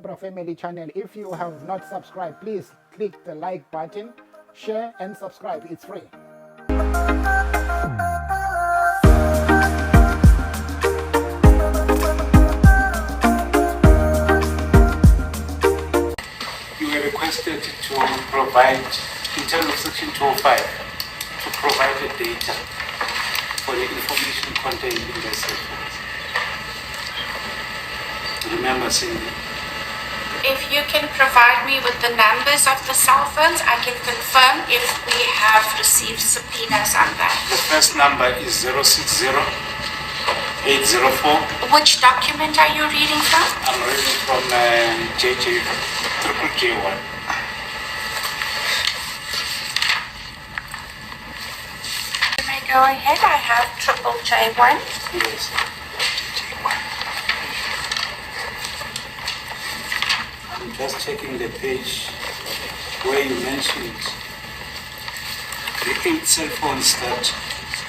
Pro Family channel. If you have not subscribed, please click the like button, share and subscribe. It's free. You were requested to provide, in terms of Section 205, to provide the data for the information contained in the cell phones. Remember, Cindy? If you can provide me with the numbers of the cell phones, I can confirm if we have received subpoenas on that. The first number is 060-804. Which document are you reading from? I'm reading from Triple J1. You may go ahead. I have Triple J1. Yes, J1. I'm just checking the page where you mentioned the 8 cell phones that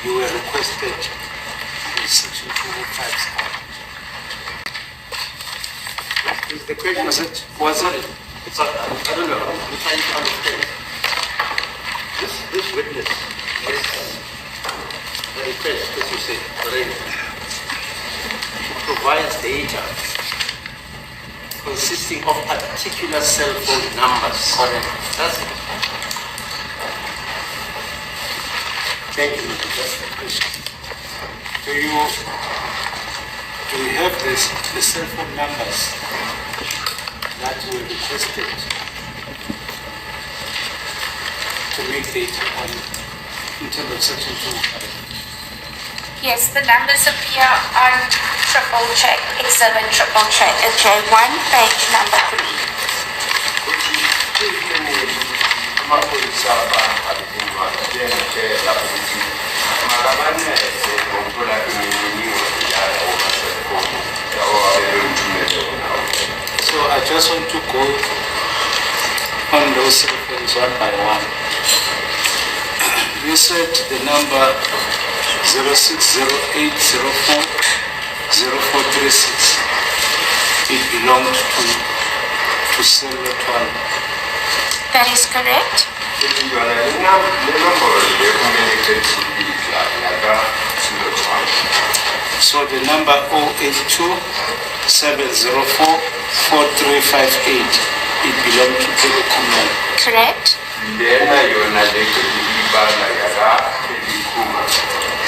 you were requested in Section 205. Is the question? Was it? It's I don't know. I'm trying to understand. This witness is the request, as you say, already. Provides data consisting of particular cell phone numbers. Correct. That's it. Thank you, Mr. Justice. Do you have the cell phone numbers that were requested to make data on in terms of Section 205? Yes, the numbers appear on Triple J, Exhibit Triple J1, page number 3. So I just want to go on those cell phones one by one. You said the number 060-804-0436. It belonged to Cellular 12. That is correct. So the number 082-704-4358, it belonged to Telecom. Correct.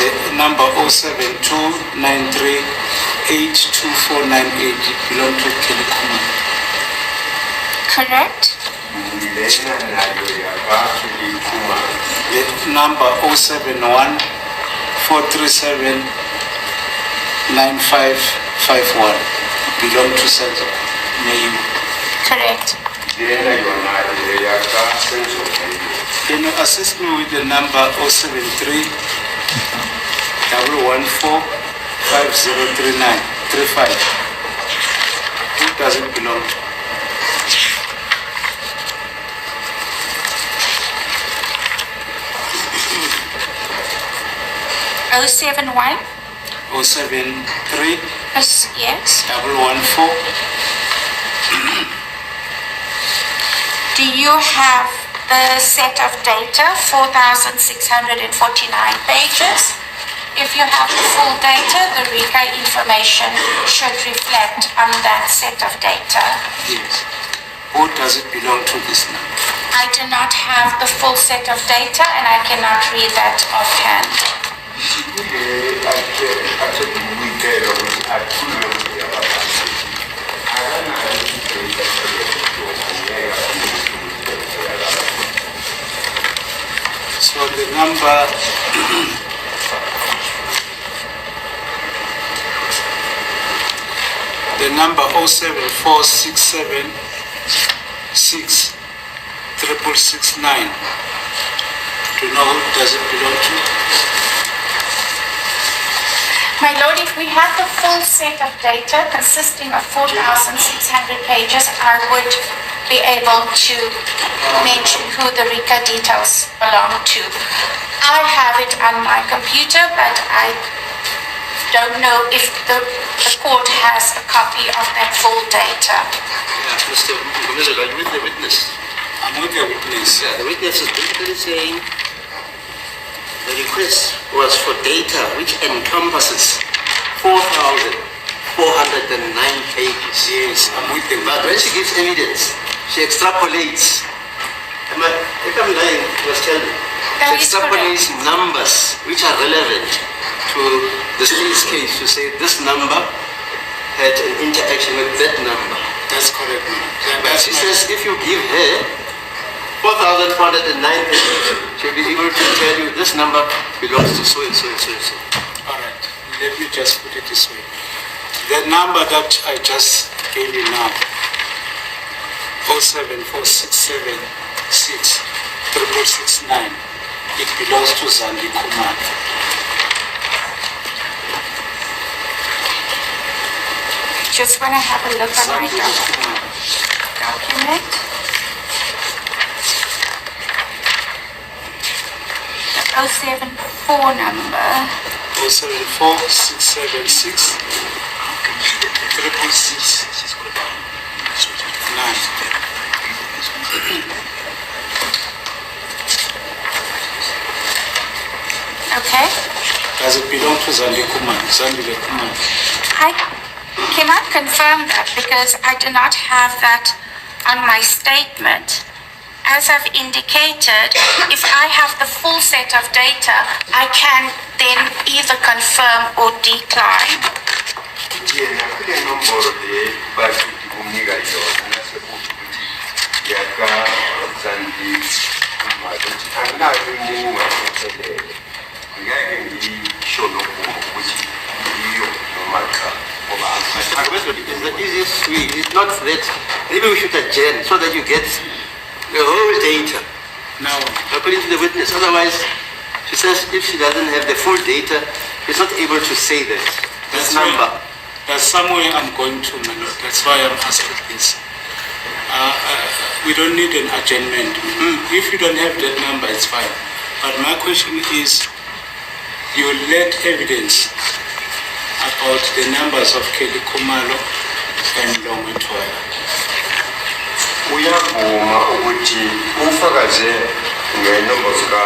The number 072-93-82498, it belonged to Telecom. Correct. The number 071-437-9551 belong to Central Name. Correct. Can you assist me with the number 073-114-5039-35? Who does it belong to? 071. 073 Yes. 114. Do you have the set of data, 4,649 pages? If you have the full data, the RICA information should reflect on that set of data. Yes. Who does it belong to this number? I do not have the full set of data and I cannot read that offhand. So the number the number 07467666669. Do you know who does it belong to? My Lord, if we had the full set of data consisting of 4,600 pages, I would be able to mention who the RICA details belong to. I have it on my computer, but I don't know if the court has a copy of that full data. Yeah, Mr. Mngomezulu, are you with the witness? I'm with the witness. Yeah, the witness is basically saying the request was for data which encompasses 4,409 pages. Yes, I'm with the But when she gives evidence, she extrapolates. If I'm lying, you must tell me. That She is extrapolates numbers which are relevant to the state's case. You say this number had an interaction with that number. That's correct, ma'am. But she says if you give her 4,409 pages, she'll be able to tell you this number belongs to so and so and so and so. All right, let me just put it this way. The number that I just gave you now, 07467666669, it belongs to Zandi Kumalo. Just want to have a look at my Zandi Kumalo. document. The 074 number. 074-676-669. Okay. Does it belong to Zandi Kumalo? Zandi Kumalo. I cannot confirm that because I do not have that on my statement. As I've indicated, if I have the full set of data, I can then either confirm or decline. yena kule nomboro le bakuti kumnika yona nasekuthi yakazandi umakuthi anginayo imininingwane ephelele ngeke ngisho nokuba ukuthi iyo noma cha ngoba Is the easiest way. It's not that. Maybe we should adjourn so that you get the whole data Now, according to the witness. Otherwise, she says if she doesn't have the full data, she's not able to say that. This number. That's somewhere I'm going to, my lord. That's why I'm asking this. We don't need an adjournment. If you don't have that number, it's fine. But my question is, you let evidence about the numbers of Kelly Kumalo and Longwetwala. uyavuma ukuthi ufakaze ngenombolo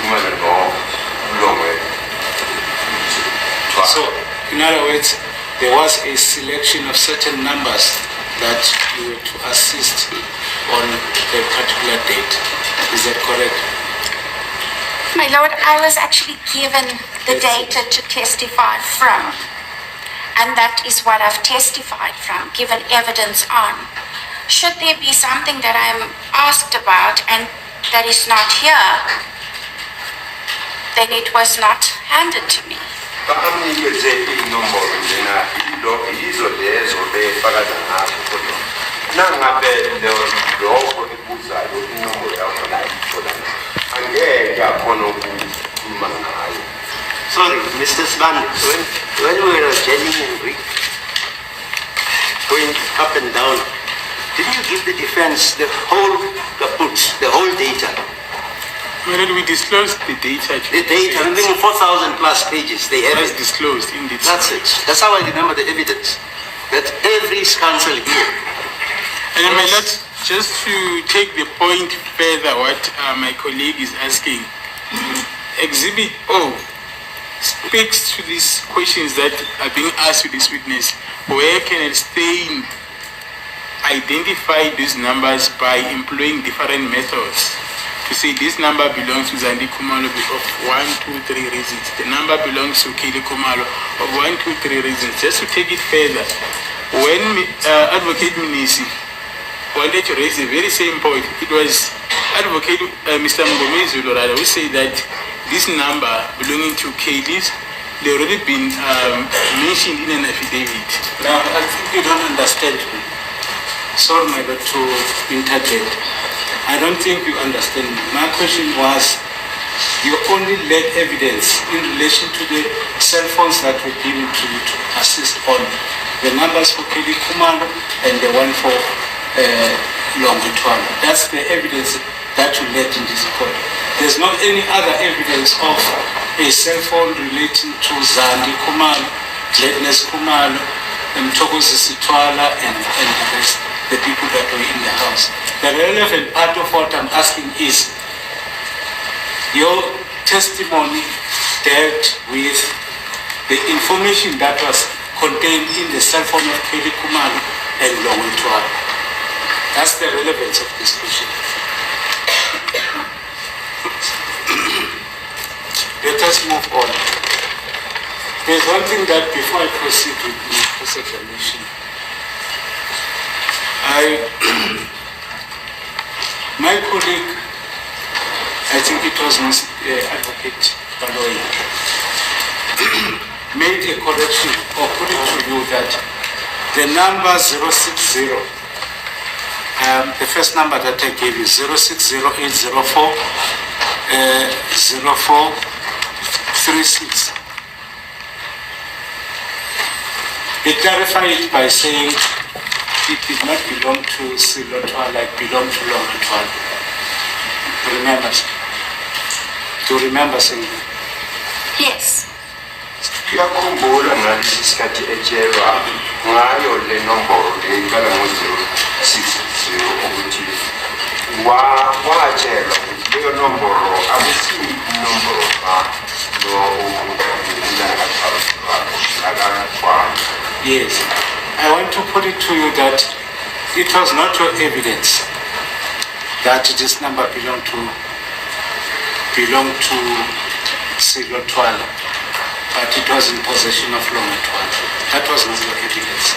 Kumalo noLongwe. So, in other words, there was a selection of certain numbers that you were to assist on a particular date. Is that correct? My lord, I was actually given the data to testify from. And that is what I've testified from, given evidence on. Should there be something that I'm asked about and that is not here, then it was not handed to me. Bamnikeze inombolo njena yizo lezo befakaza ngazo kodwa nangabe lokho ekuzayo inombolo yakho la ithola angeke akhona ukukhuluma ngayo. Sorry, Mr. Sibande, when we were adjourning and going up and down, didn't you give the defense the whole kaput, the whole data? Well, we disclosed the data. The data, I think 4,000 plus pages, they have That's it. disclosed in the That's it. That's how I remember the evidence. That every counsel here. And my lord, just to take the point further, what my colleague is asking, Exhibit O speaks to these questions that are being asked to this witness. Where can a stain identify these numbers by employing different methods? To say this number belongs to Zandi Kumalo of 1, 2, 3 reasons. The number belongs to Kelly Kumalo of 1, 2, 3 reasons. Just to take it further, when Advocate Mngomezulu wanted to raise the very same point, it was Advocate Mr. Mngomezulu who said that this number belonging to Kelly's, they already been mentioned in an affidavit. Now, I think you don't understand me. Sorry, my lord, to interject. I don't think you understand me. My question was, you only led evidence in relation to the cell phones that were given to you to assist on the numbers for Kelly Kumalo and the one for Longwetwala. That's the evidence that will lead in this court. There's not any other evidence of a cell phone relating to Zandi Kumalo, Gladness Kumalo, Mtokozi Sitwala, and the rest, the people that were in the house. The relevant part of what I'm asking is, your testimony dealt with the information that was contained in the cell phone of Kelly Kumalo and Longwetwala. That's the relevance of this question. Let us move on. There's one thing that before I proceed with my cross-examination, my colleague, I think it was Advocate Baloyi, made a correction or put it to you that the number 060, the first number that I gave you, 060804 0436. They clarify it by saying it did not belong to Silotwala, it belonged to Longwetwala. Do you remember saying that? Yes. Kuyakhumbula ngalesi sikhathi etshelwa ngayo le nombolo leqala ngo-060 ukuthi watshelwa ukuthi leyo nombolo akusiyo inombolo Yes. I want to put it to you that it was not your evidence that this number belonged to Silotwala, but it was in possession of Longwetwala. That was not your evidence.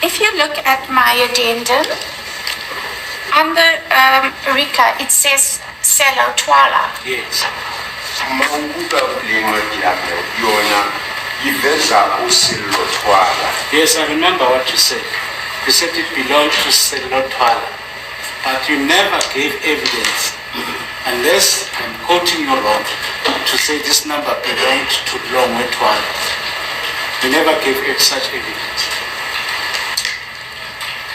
If you look at my addendum, on the RICA, it says Silotwala. Yes. Yes, I remember what you said. You said it belonged to Silotwala, but you never gave evidence, unless I'm quoting you wrong, to say this number belonged to Longwetwala. You never gave such evidence.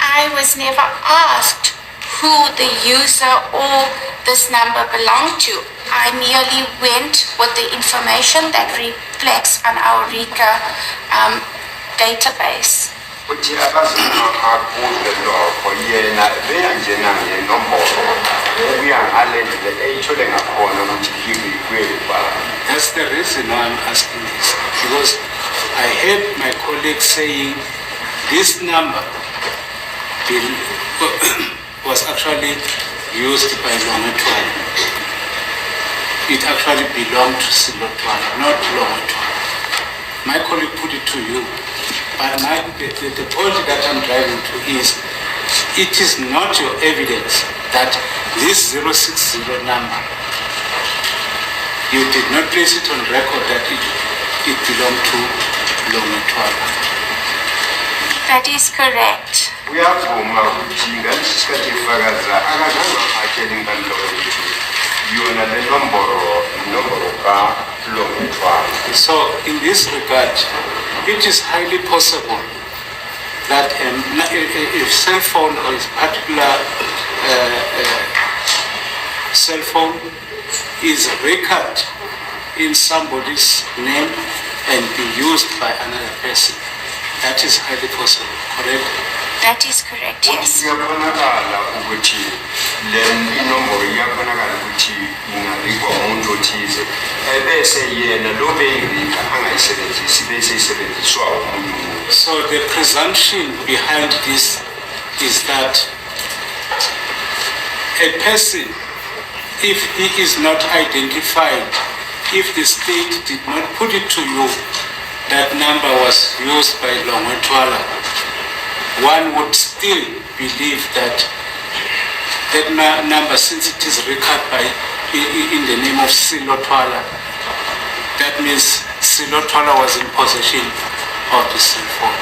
I was never asked who the user or this number belonged to. I merely went with the information that reflects on our RICA database. That's the reason why I'm asking this, because I heard my colleague saying this number was actually used by Longwetwala. It actually belonged to Silotwala, not Longwetwala. My colleague put it to you, but the point that I'm driving to is, it is not your evidence that this 060 number, you did not place it on record that it belonged to Longwetwala. That is correct. Uyavuma ukuthi ngalesi sikhathi efakaza akazange atshele inkantolo ukuthi yona le nombolo kaLongwetwala. So in this regard, it is highly possible that a cell phone or a particular cell phone is recorded in somebody's name and be used by another person. That is highly possible, correct? That is correct, yes. Kuyabonakala ukuthi le inombolo iyabonakala ukuthi ingalikwa umuntu othize ebese yena lo beyirika angayisebenzisi bese isebenziswa umuntu. So the presumption behind this is that a person, if he is not identified, if the state did not put it to you that number was used by Longwetwala, one would still believe that that number, since it is recorded in the name of Silotwala, that means Silotwala was in possession of the cell phone.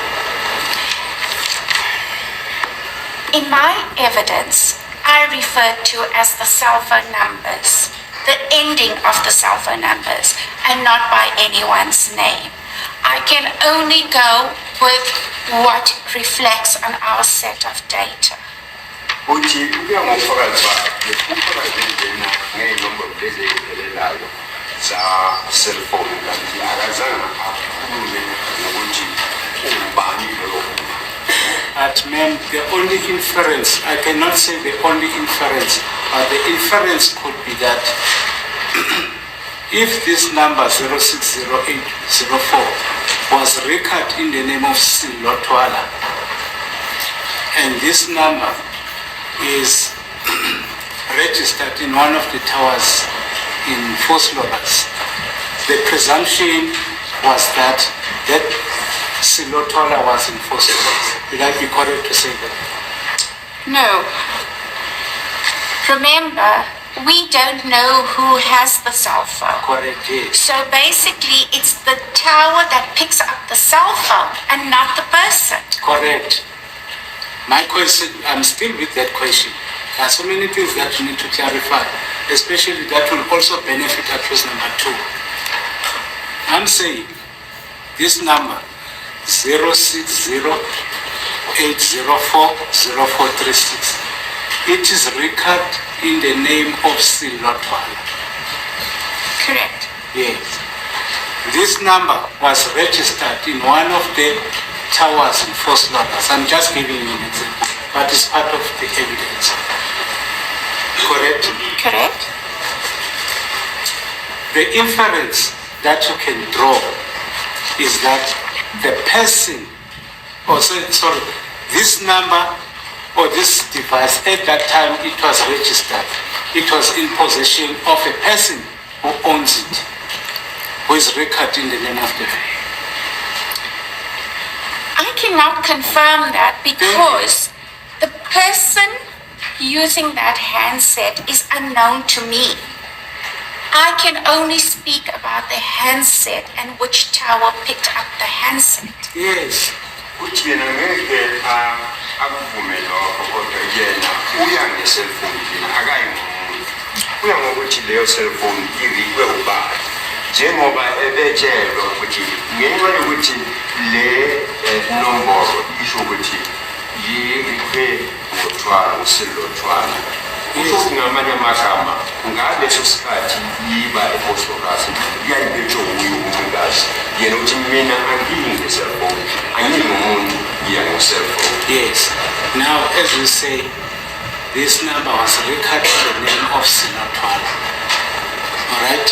In my evidence, I referred to as the cell phone numbers, the ending of the cell phone numbers, and not by anyone's name. I can only go with what reflects on our set of data. uthi ukuya ngofakazi bakhe ufakazi njena ngeyinombolo lezi eziphelelayo za-cellphone kanti akazange akhulume nokuthi ungubani loyo. But ma'am, the only inference, I cannot say the only inference, but the inference could be that if this number 060804 was recorded in the name of Silotwala, and this number is registered in one of the towers in Fosloras, the presumption was that Silotwala was in Fosloras. Will I be correct to say that? No. Remember, we don't know who has the cell phone. Correct, yes. So basically, it's the tower that picks up the cell phone and not the person. Correct. My question, I'm still with that question. There are so many things that you need to clarify, especially that will also benefit accused number 2. I'm saying this number, 060-804-0436, it is recorded in the name of Silotwala. Correct. Yes. This number was registered in one of the towers in Fosloras. I'm just giving you an example, but it's part of the evidence. Correct? Correct. The inference that you can draw is that the person, this number or this device, at that time it was registered, it was in possession of a person who owns it, who is recorded in the name of the. I cannot confirm that because the person using that handset is unknown to me. I can only speak about the handset and which tower picked up the handset. Yes. Uthi yena ngeke akuvumele lokho kodwa yena uya nge-cellphone yena akayi ngomuntu. Kuya ngokuthi leyo cellphone irikwe ubani. Njengoba ebetshelwa ukuthi ngenxa yokuthi le nombolo isho ukuthi yirikwe ngotshwala uSilotshwala. Kusho ngamanye amagama ngaleso sikhathi yiba eFosloras yayibetshwe uye umnikazi yena uthi mina angiyi nge-cellphone angiyi ngomuntu iya nge-cellphone. Yes. Now, as we say, this number was recorded in the name of Silotwala. All right?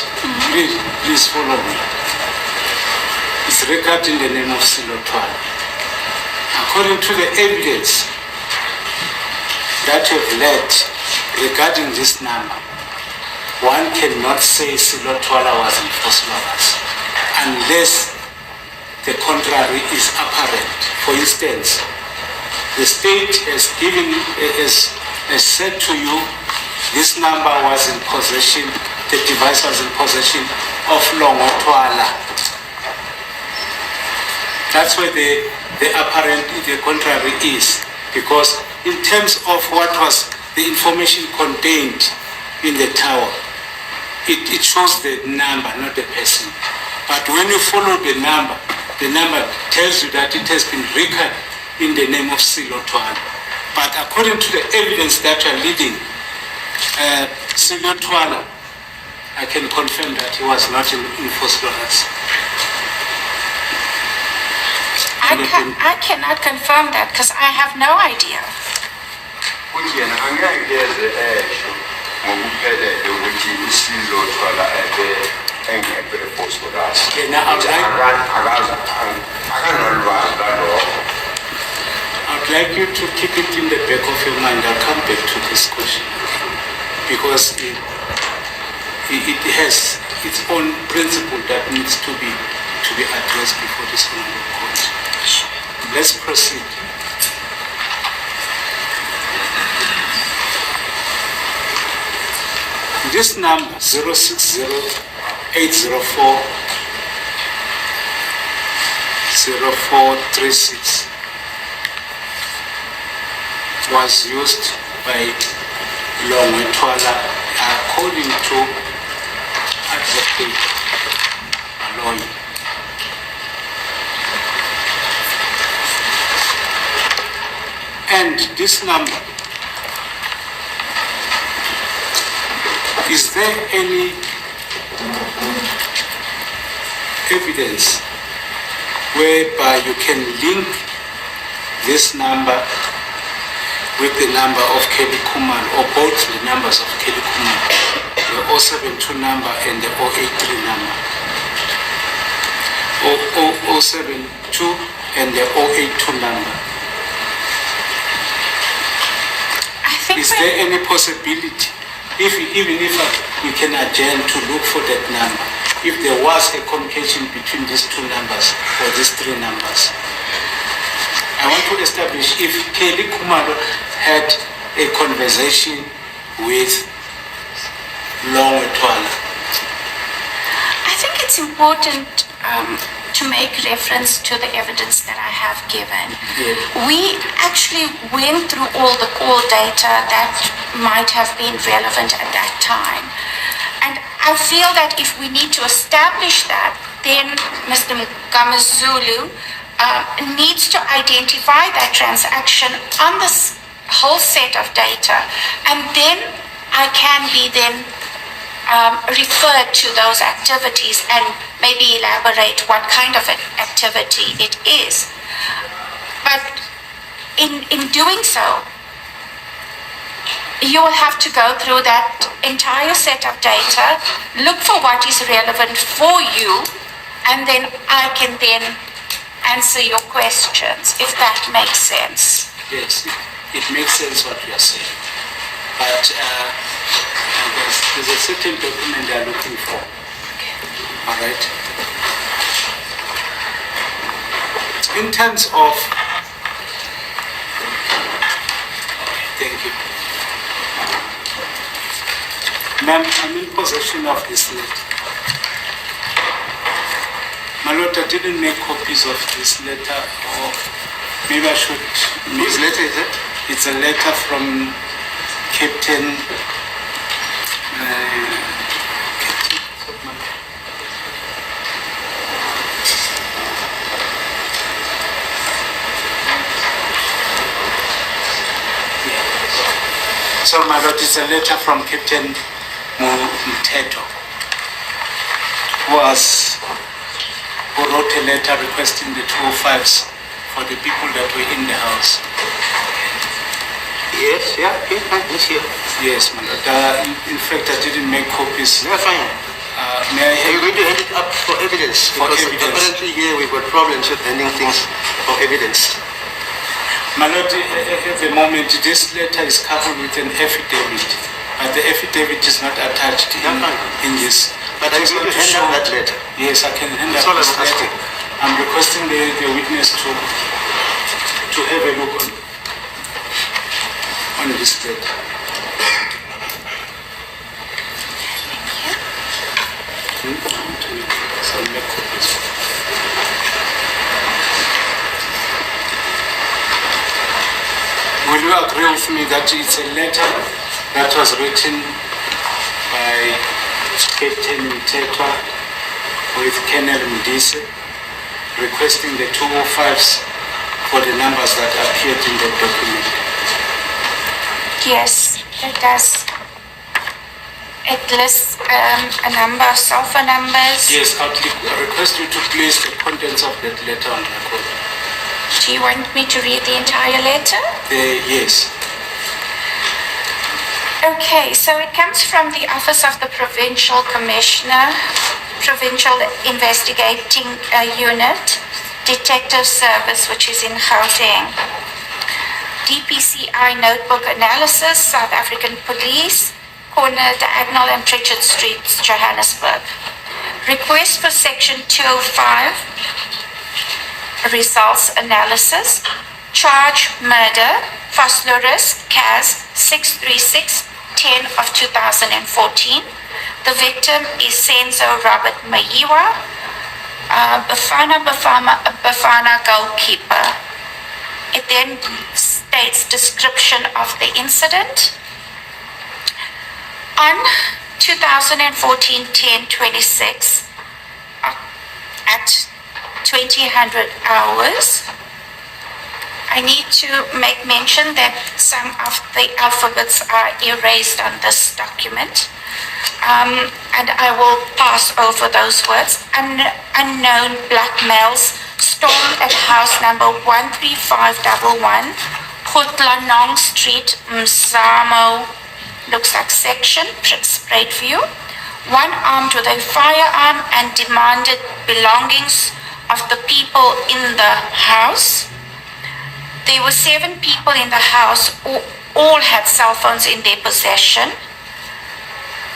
Please follow me. It's recorded in the name of Silotwala. According to the evidence that you've led regarding this number, one cannot say Silotwala was in Fosloras unless the contrary is apparent. For instance, the state has said to you this number was in possession, the device was in possession of Longotwala. That's where the contrary is, because in terms of what was the information contained in the tower, it shows the number, not the person. But when you follow the number tells you that it has been recorded in the name of Silotwala. But according to the evidence that you are leading, Silotwala, I can confirm that he was not in Fosloras. I cannot confirm that because I have no idea. Uthi yena angeke esho ngokuphelele ukuthi uSilotshwala engekho eFosloras. Yena akanolwazi lalokho. I'd like you to keep it in the back of your mind. I'll come back to this question because it has its own principle that needs to be addressed before this honorable court. Let's proceed. This number 060-804-0436 was used by Longotwala according to Adv Mngomezulu. And this number Is there any evidence whereby you can link this number with the number of Kelly Kuman, or both the numbers of Kelly Kuman, the 072 number and the 083 number, or 072 and the 082 number? Is there any possibility, even if we can adjourn to look for that number, if there was a communication between these two numbers or these three numbers? I want to establish if Kelly Kumalo had a conversation with Longwetwana. I think it's important to make reference to the evidence that I have given. Yeah. We actually went through all the call data that might have been relevant at that time. And I feel that if we need to establish that, then Mr. Mngomezulu needs to identify that transaction on this whole set of data, and then I can be then referred to those activities and maybe elaborate what kind of an activity it is. But in doing so, you will have to go through that entire set of data, look for what is relevant for you, and then I can then answer your questions, if that makes sense. Yes, it makes sense what you are saying. But there's a certain document they are looking for. All right. In terms of, thank you. Ma'am, I'm in possession of this letter. My lord, I didn't make copies of this letter, or maybe I should. Whose letter is it? It's a letter from Captain. So, my lord, it's a letter from Captain Mteto, who wrote a letter requesting the 205s for the people that were in the house. Yes, yeah, it's here. Yes, my lord. In fact, I didn't make copies. Yeah, fine. May I Are you have going to hand it up for evidence? For Because evidence. apparently here we've got problems with handing things for evidence. My lord, at the moment, this letter is covered with an affidavit, but the affidavit is not attached in this. But are you going to hand up that letter? Yes, I can hand That's up all this I'm asking. letter. I'm requesting the witness to have a look on this letter. So make copies. Will you agree with me that it's a letter that was written by Captain Mtetwa with Colonel Mdise requesting the 205s for the numbers that appeared in the document? Yes, it does. It lists a number of cell phone numbers. Yes, I request you to place the contents of that letter on record. Do you want me to read the entire letter? Yes. Okay, so it comes from the Office of the Provincial Commissioner, Provincial Investigating Unit, Detective Service, which is in Gauteng. DPCI Notebook Analysis, South African Police, corner Diagonal and Pritchard Streets, Johannesburg. Request for Section 205. Results analysis, charge murder, Phosphorus, CAS 636-10 of 2014. The victim is Senzo Robert Mayiwa, Bafana goalkeeper. It then states description of the incident. On 2014-10-26, at 2000 hours, I need to make mention that some of the alphabets are erased on this document. and I will pass over those words. Unknown black males stormed at house number 13511, Putlanong Street, Mzamo, looks like section, straight view, one armed with a firearm, and demanded belongings of the people in the house. There were 7 people in the house, all had cell phones in their possession.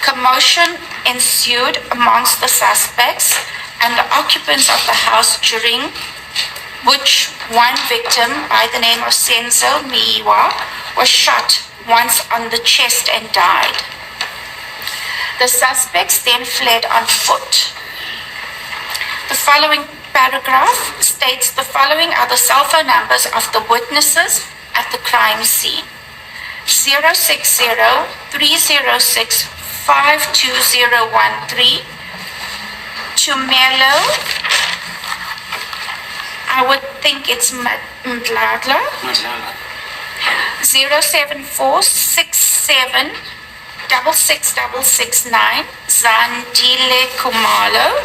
Commotion ensued amongst the suspects and the occupants of the house, during which one victim by the name of Senzo Miwa was shot once on the chest and died. The suspects then fled on foot. The following paragraph states the following are the cell phone numbers of the witnesses at the crime scene: 060-306-52013, Tumelo, I would think it's Mdladla, 07467666669, Zandile Kumalo,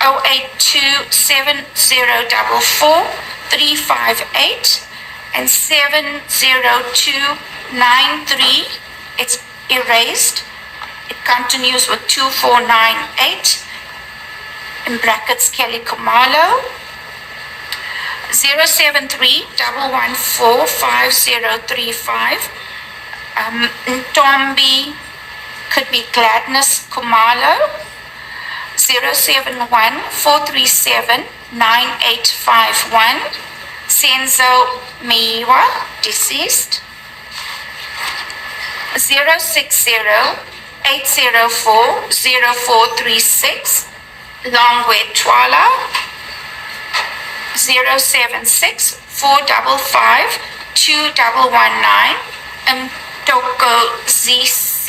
0827044-358, and 70293. It's erased. It continues with 2498, in brackets Kelly Kumalo, 073-114-5035, Ntombi, could be Gladness Kumalo, 071-437-9851, Senzo Miwa, deceased, 060-804-0436, Longwe Twala, 076-455-2119, Mtoko ZC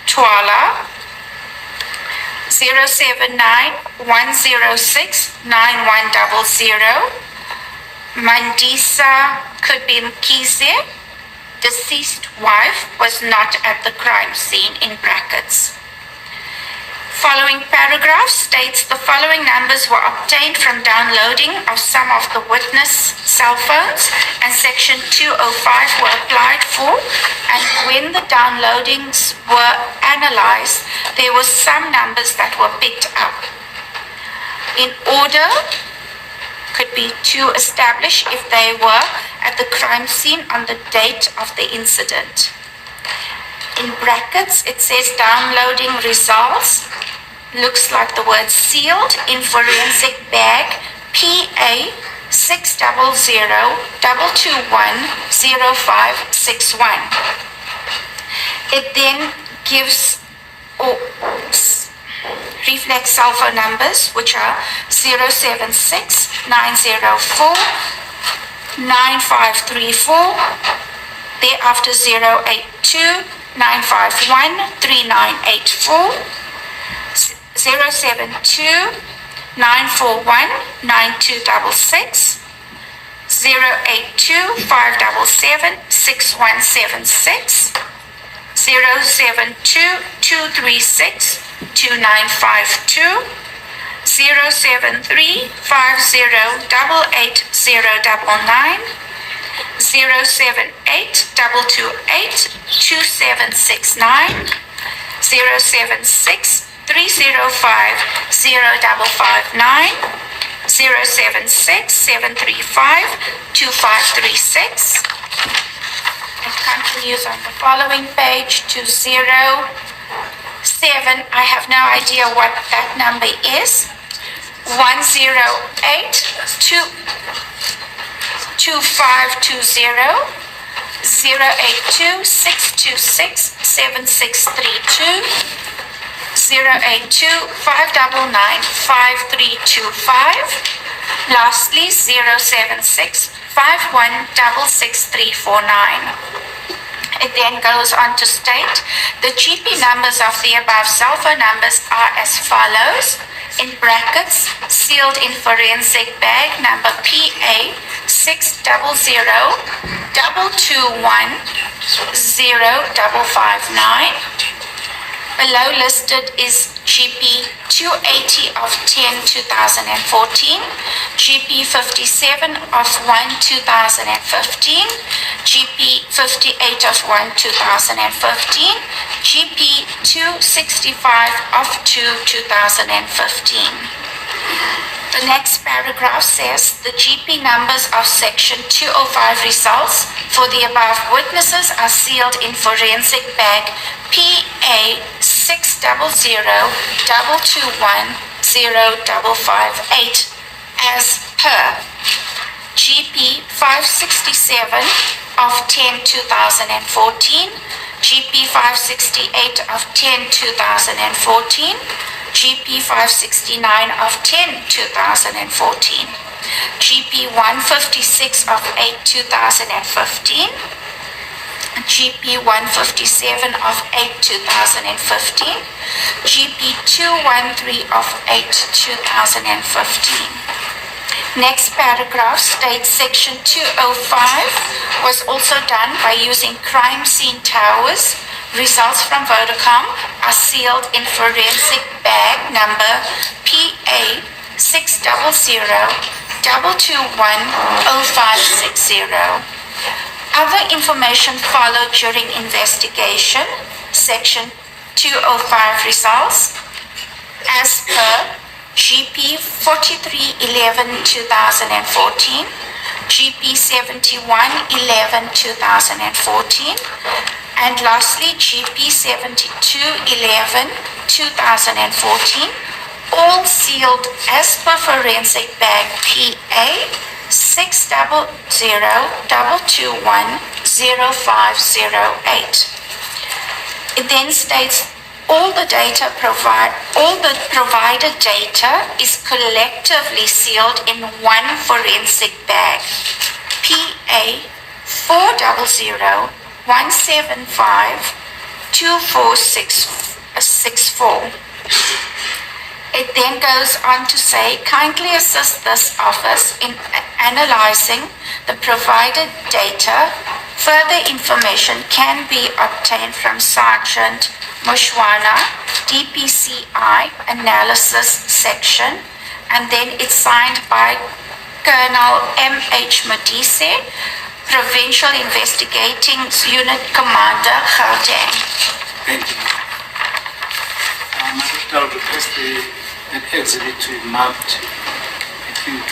Twala, 079-106-9100, Mandisa, could be Mkhize, deceased wife, was not at the crime scene, in brackets. Following paragraph states the following numbers were obtained from downloading of some of the witness cell phones, and section 205 were applied for, and when the downloadings were analyzed, there were some numbers that were picked up. In order, could be to establish if they were at the crime scene on the date of the incident. In brackets, it says downloading results. Looks like the word sealed in forensic bag PA 600-221-0561. It then gives reflex cell phone numbers, which are 076-904-9534, thereafter 082-951-3984, 072-941-9266, 082-577-6176, 072-236-2952, 073-5088-099, 078-228-2769, 076-305-0559, 076-735-2536. It continues on the following page to 07. I have no idea what that number is. 108-2520, 082-626-7632, 082-599-5325, lastly 076-5166-349. It then goes on to state the GP numbers of the above cell phone numbers are as follows, in brackets, sealed in forensic bag number PA 600-221-0559, Below listed is GP 280 of 10 2014, GP 57 of 1 2015, GP 58 of 1 2015, GP 265 of 2 2015. The next paragraph says the GP numbers of section 205 results for the above witnesses are sealed in forensic bag PA 600221058 as per GP 567 of 10 2014, GP 568 of 10 2014, GP 569 of 10 2014, GP 156 of 8 2015, GP 157 of 8 2015, GP 213 of 8 2015. Next paragraph states section 205 was also done by using crime scene towers. Results from Vodacom are sealed in forensic bag number PA 60022100560. Other information followed during investigation, section 205 results, as per GP 4311 2014, GP 7111 2014, and lastly GP 7211 2014, all sealed as per forensic bag PA 60022100508. It then states all the provided data is collectively sealed in one forensic bag PA 40017524664. It then goes on to say, kindly assist this office in analyzing the provided data. Further information can be obtained from Sergeant Mushwana, DPCI Analysis Section, and then it's signed by Colonel M.H. Modise, Provincial Investigating Unit Commander, Gauteng. Thank you. I would request that exhibit to be marked, I think,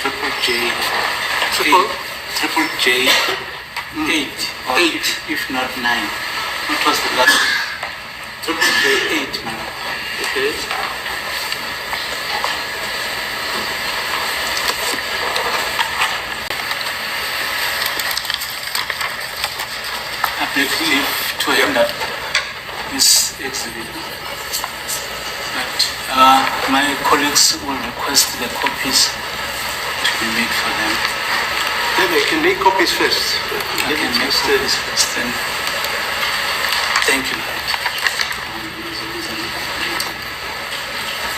J 8 or 8, if not 9. What was the last? J 8, man. Okay. I beg leave to end up this exhibit. But my colleagues will request the copies to be made for them. Then they can make copies first. I can make copies first. Then. Thank you.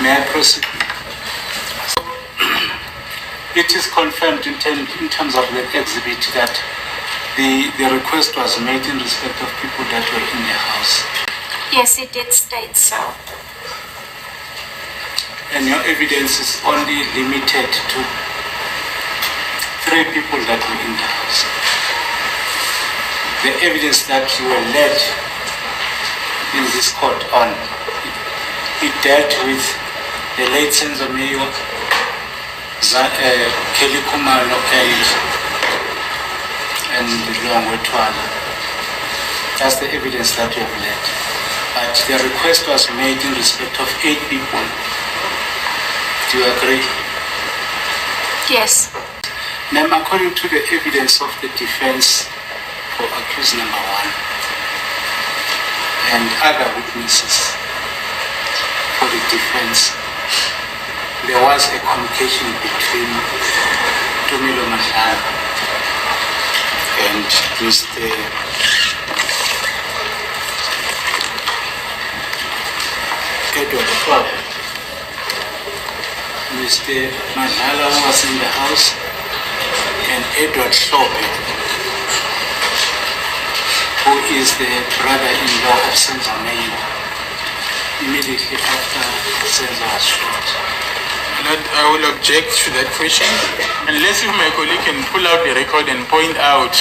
May I proceed? So, it is confirmed in terms of the exhibit that the request was made in respect of people that were in the house. Yes, it did state so. And your evidence is only limited to 3 people that were in the house. The evidence that you were led in this court on, it dealt with the late Senzo Mayor, Kelly Kumalo and Longwe Twala. That's the evidence that you have led. But the request was made in respect of 8 people. Do you agree? Yes. Now, according to the evidence of the defense for accused number 1 and other witnesses for the defense, there was a communication between Tumilo Mahlan and Mr. Edward Floyd. Mr. Madhala was in the house, and Edward Shope, who is the brother-in-law of Senzo Mayor, immediately after Senzo was shot. I will object to that question, unless if my colleague can pull out the record and point out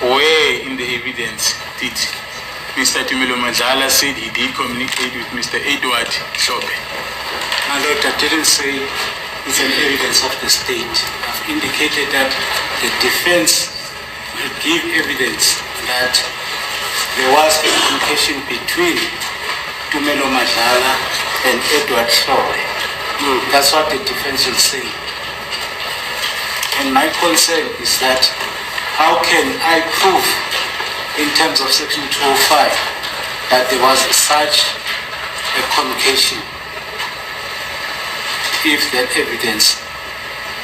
where in the evidence did Mr. Tumelo Mazala said he did communicate with Mr. Edward Sobe. My Lord, I didn't say it's an evidence of the state. I've indicated that the defense will give evidence that there was a communication between Tumelo Mazala and Edward Sobe. That's what the defense will say. And my concern is that how can I prove in terms of Section 205 that there was such a communication if that evidence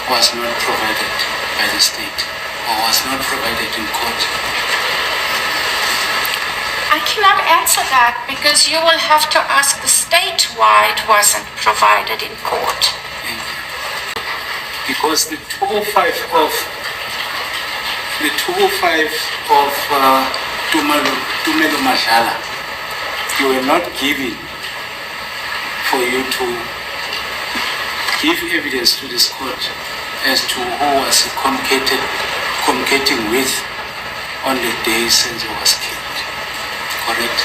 was not provided by the state or was not provided in court? I cannot answer that because you will have to ask the state why it wasn't provided in court. Because the 205 of Tumelo Mazala, you were not given for you to give evidence to this court as to who was communicating with on the day Senzo was killed. Correct?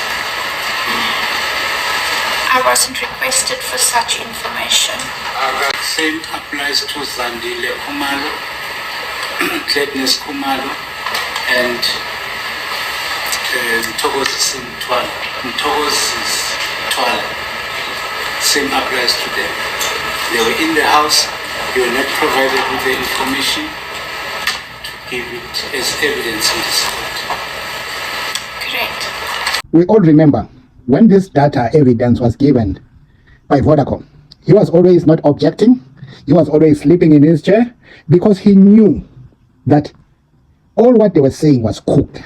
I wasn't requested for such information. Same applies to Zandile Kumalo, Gladness Kumalo, and Mthokozis Twala. Same applies to them. They were in the house, you were not provided with the information to give it as evidence in this court. Correct. We all remember when this data evidence was given by Vodacom, he was always not objecting. He was always sleeping in his chair because he knew that all what they were saying was cooked.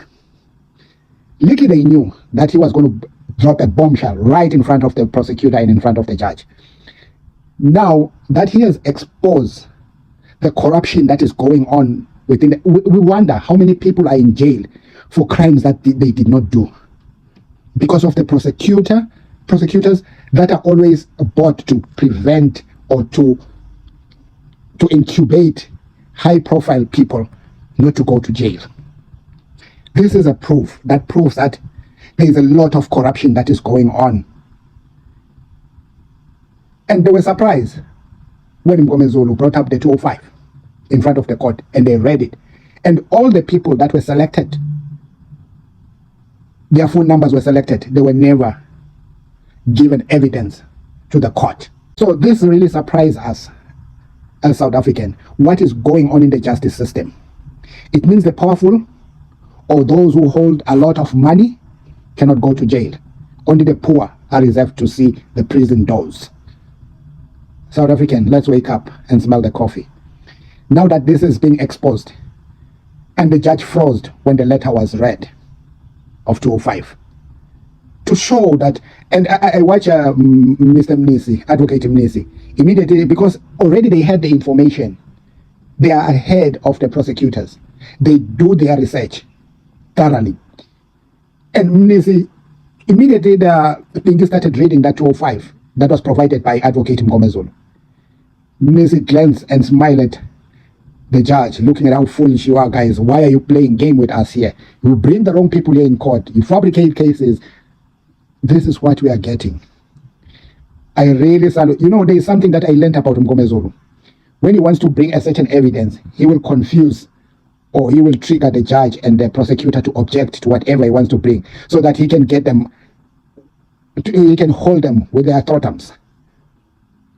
Little they knew that he was going to drop a bombshell right in front of the prosecutor and in front of the judge. Now that he has exposed the corruption that is going on within the, we wonder how many people are in jail for crimes that they did not do because of the prosecutors that are always bought to prevent or to incubate high profile people not to go to jail. This is a proof that proves that there is a lot of corruption that is going on. And they were surprised when Mngomezulu brought up the 205 in front of the court and they read it. And all the people that were selected, their phone numbers were selected. They were never given evidence to the court. So this really surprised us as South African. What is going on in the justice system? It means the powerful or those who hold a lot of money cannot go to jail. Only the poor are reserved to see the prison doors. South African, let's wake up and smell the coffee. Now that this is being exposed, and the judge froze when the letter was read of 205, to show that, and I watch Mr. Mngomezulu, Advocate Mngomezulu, immediately, because already they had the information. They are ahead of the prosecutors. They do their research thoroughly. And Mngomezulu, immediately the Pinky started reading that 205 that was provided by Advocate Mngomezulu. Mngomezulu glanced and smiled at the judge, looking at how foolish you are, guys. Why are you playing game with us here? You bring the wrong people here in court. You fabricate cases. This is what we are getting. I really salute. You know, there is something that I learned about Mngomezulu. When he wants to bring a certain evidence, he will confuse or he will trigger the judge and the prosecutor to object to whatever he wants to bring so that he can get them, he can hold them with their throttums.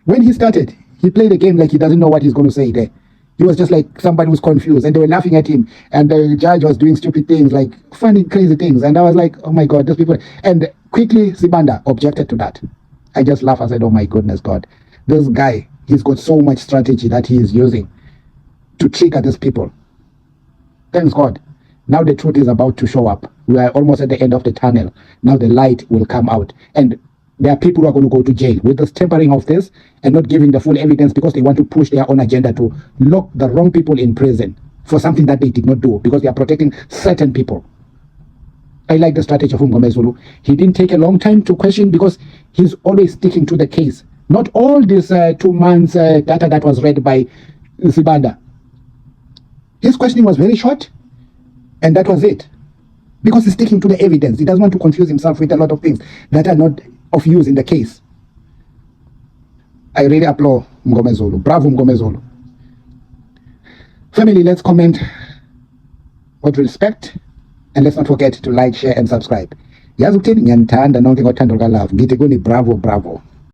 When he started, he played the game like he doesn't know what he's going to say there. He was just like somebody was confused and they were laughing at him and the judge was doing stupid things, like funny, crazy things. And I was like, oh my God, those people. And quickly, Sibanda objected to that. I just laughed. I said, oh my goodness, God, this guy, he's got so much strategy that he is using to trigger these people. Thanks God. Now the truth is about to show up. We are almost at the end of the tunnel. Now the light will come out. And there are people who are going to go to jail with this tampering of this and not giving the full evidence because they want to push their own agenda to lock the wrong people in prison for something that they did not do because they are protecting certain people. I like the strategy of Mngomezulu. He didn't take a long time to question because he's always sticking to the case. Not all this 2 months data that was read by Sibanda. His questioning was very short, and that was it. Because he's sticking to the evidence. He doesn't want to confuse himself with a lot of things that are not of use in the case. I really applaud Mngomezulu. Bravo, Mngomezulu. Family, let's comment with respect. And let's not forget to like, share, and subscribe. Yazi ukuthini ngiyanithanda nonke ngothando lukaLove. Ngithi kuni bravo bravo.